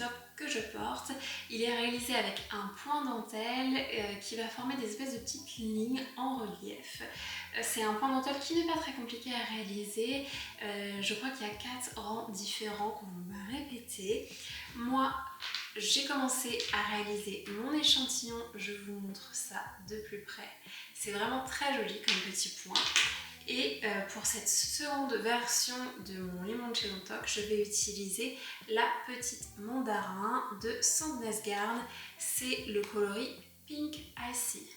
top que je porte. Il est réalisé avec un point dentelle qui va former des espèces de petites lignes en relief. C'est un point dentelle qui n'est pas très compliqué à réaliser. Je crois qu'il y a 4 rangs différents qu'on va répéter. Moi, j'ai commencé à réaliser mon échantillon. Je vous montre ça de plus près. C'est vraiment très joli comme petit point. Et pour cette seconde version de mon limoncello toc, je vais utiliser la petite mandarin de Sandnesgarn. C'est le coloris Pink Icy.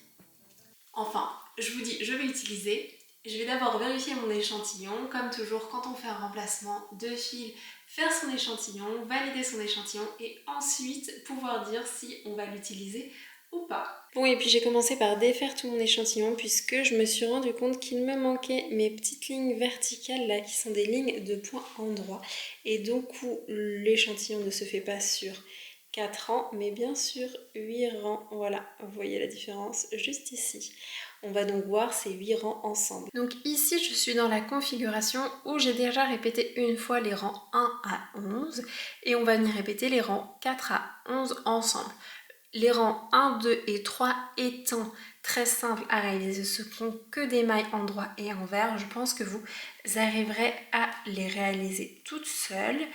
Enfin, je vous dis, je vais l'utiliser. Je vais d'abord vérifier mon échantillon. Comme toujours, quand on fait un remplacement de fil, faire son échantillon, valider son échantillon et ensuite pouvoir dire si on va l'utiliser ou pas. Bon, et puis j'ai commencé par défaire tout mon échantillon puisque je me suis rendu compte qu'il me manquait mes petites lignes verticales là qui sont des lignes de point endroit. Et donc l'échantillon ne se fait pas sur 4 rangs, mais bien sûr 8 rangs. Voilà, vous voyez la différence juste ici. On va donc voir ces 8 rangs ensemble. Donc ici, je suis dans la configuration où j'ai déjà répété une fois les rangs 1 à 11 et on va venir répéter les rangs 4 à 11 ensemble. Les rangs 1, 2 et 3 étant très simples à réaliser, ce ne sont que des mailles endroit et envers. Je pense que vous arriverez à les réaliser toutes seules.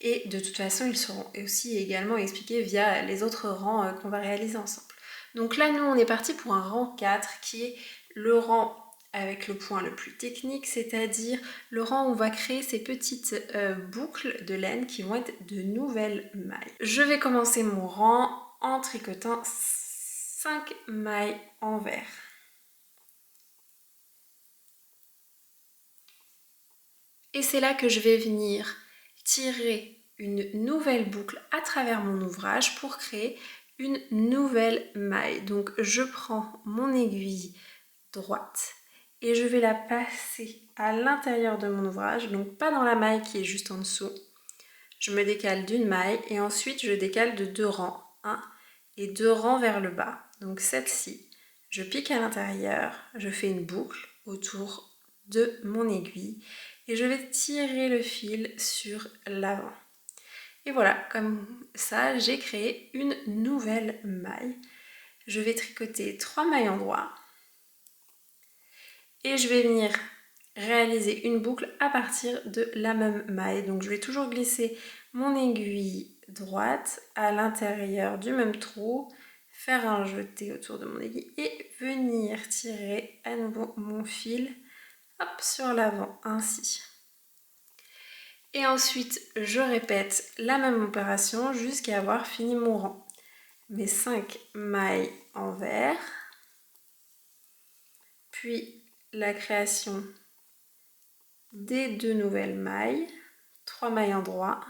Et de toute façon, ils seront aussi également expliqués via les autres rangs qu'on va réaliser ensemble. Donc là, nous, on est parti pour un rang 4 qui est le rang avec le point le plus technique, c'est-à-dire le rang où on va créer ces petites boucles de laine qui vont être de nouvelles mailles. Je vais commencer mon rang en tricotant 5 mailles envers. Et c'est là que je vais venir tirer une nouvelle boucle à travers mon ouvrage pour créer une nouvelle maille. Donc je prends mon aiguille droite et je vais la passer à l'intérieur de mon ouvrage, donc pas dans la maille qui est juste en dessous. Je me décale d'une maille et ensuite je décale de 2 rangs, 1 et 2 rangs vers le bas. Donc celle-ci, je pique à l'intérieur, je fais une boucle autour de mon aiguille et je vais tirer le fil sur l'avant. Et voilà, comme ça, j'ai créé une nouvelle maille. Je vais tricoter 3 mailles endroit et je vais venir réaliser une boucle à partir de la même maille. Donc je vais toujours glisser mon aiguille droite à l'intérieur du même trou, faire un jeté autour de mon aiguille et venir tirer à nouveau mon fil hop, sur l'avant ainsi. Et ensuite je répète la même opération jusqu'à avoir fini mon rang. Mes 5 mailles envers, puis la création des 2 nouvelles mailles, 3 mailles endroit,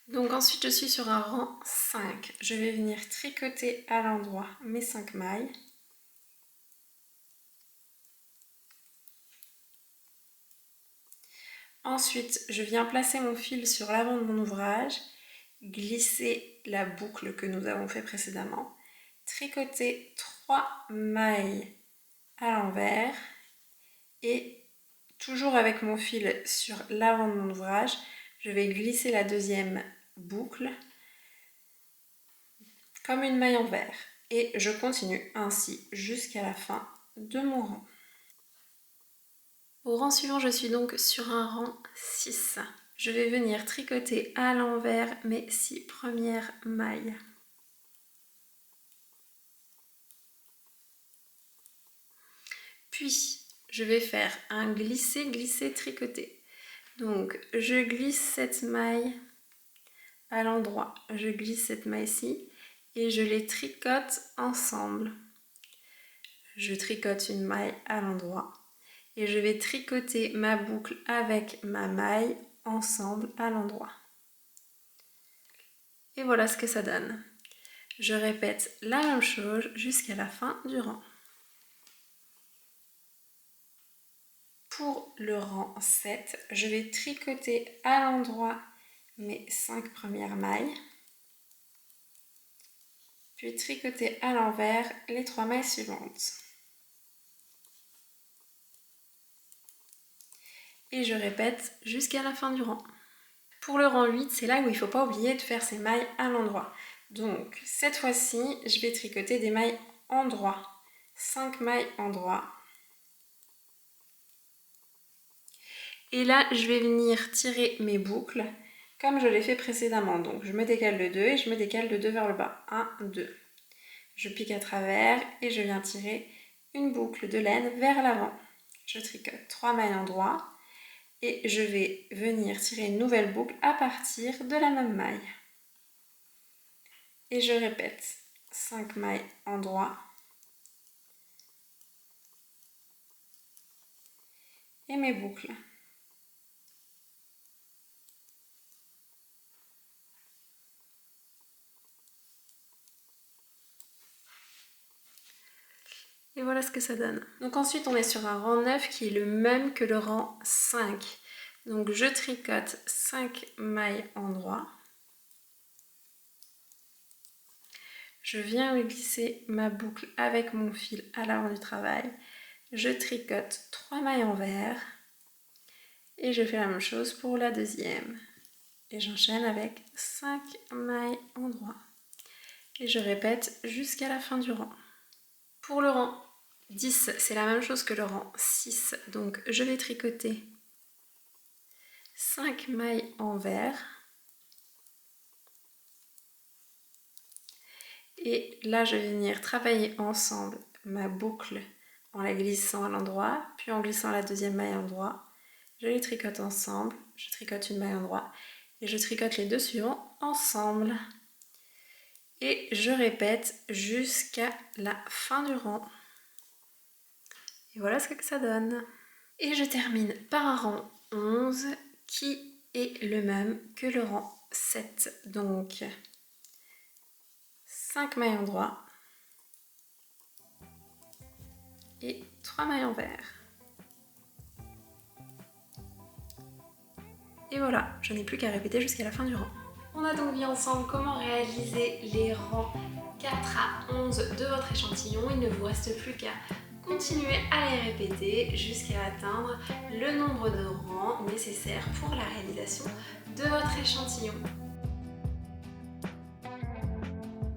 donc ensuite je suis sur un rang 5, je vais venir tricoter à l'endroit mes 5 mailles, ensuite je viens placer mon fil sur l'avant de mon ouvrage, glisser la boucle que nous avons fait précédemment, tricoter 3 mailles à l'envers et toujours avec mon fil sur l'avant de mon ouvrage, je vais glisser la deuxième boucle comme une maille envers et je continue ainsi jusqu'à la fin de mon rang. Au rang suivant, je suis donc sur un rang 6. Je vais venir tricoter à l'envers mes 6 premières mailles. Puis, je vais faire un glisser-glisser tricoté. Donc, je glisse cette maille à l'endroit, je glisse cette maille-ci et je les tricote ensemble. Je tricote une maille à l'endroit et je vais tricoter ma boucle avec ma maille ensemble à l'endroit. Et voilà ce que ça donne. Je répète la même chose jusqu'à la fin du rang. Pour le rang 7, je vais tricoter à l'endroit mes 5 premières mailles, puis tricoter à l'envers les 3 mailles suivantes. Et je répète jusqu'à la fin du rang. Pour le rang 8, c'est là où il ne faut pas oublier de faire ses mailles à l'endroit. Donc cette fois-ci, je vais tricoter des mailles endroit. 5 mailles endroit. Et là, je vais venir tirer mes boucles comme je l'ai fait précédemment. Donc je me décale de 2 et je me décale de 2 vers le bas. 1, 2. Je pique à travers et je viens tirer une boucle de laine vers l'avant. Je tricote 3 mailles endroit et je vais venir tirer une nouvelle boucle à partir de la même maille. Et je répète 5 mailles endroit et mes boucles. Et voilà ce que ça donne. Donc ensuite on est sur un rang 9 qui est le même que le rang 5. Donc je tricote 5 mailles endroit. Je viens glisser ma boucle avec mon fil à l'avant du travail. Je tricote 3 mailles envers. Et je fais la même chose pour la deuxième. Et j'enchaîne avec 5 mailles endroit. Et je répète jusqu'à la fin du rang. Pour le rang 10, c'est la même chose que le rang 6. Donc je vais tricoter 5 mailles envers. Et là, je vais venir travailler ensemble ma boucle en la glissant à l'endroit, puis en glissant la deuxième maille endroit. Je les tricote ensemble, je tricote une maille endroit et je tricote les deux suivants ensemble. Et je répète jusqu'à la fin du rang. Et voilà ce que ça donne. Et je termine par un rang 11 qui est le même que le rang 7. Donc 5 mailles endroit et 3 mailles envers. Et voilà, je n'ai plus qu'à répéter jusqu'à la fin du rang. On a donc vu ensemble comment réaliser les rangs 4 à 11 de votre échantillon. Il ne vous reste plus qu'à continuer à les répéter jusqu'à atteindre le nombre de rangs nécessaires pour la réalisation de votre échantillon.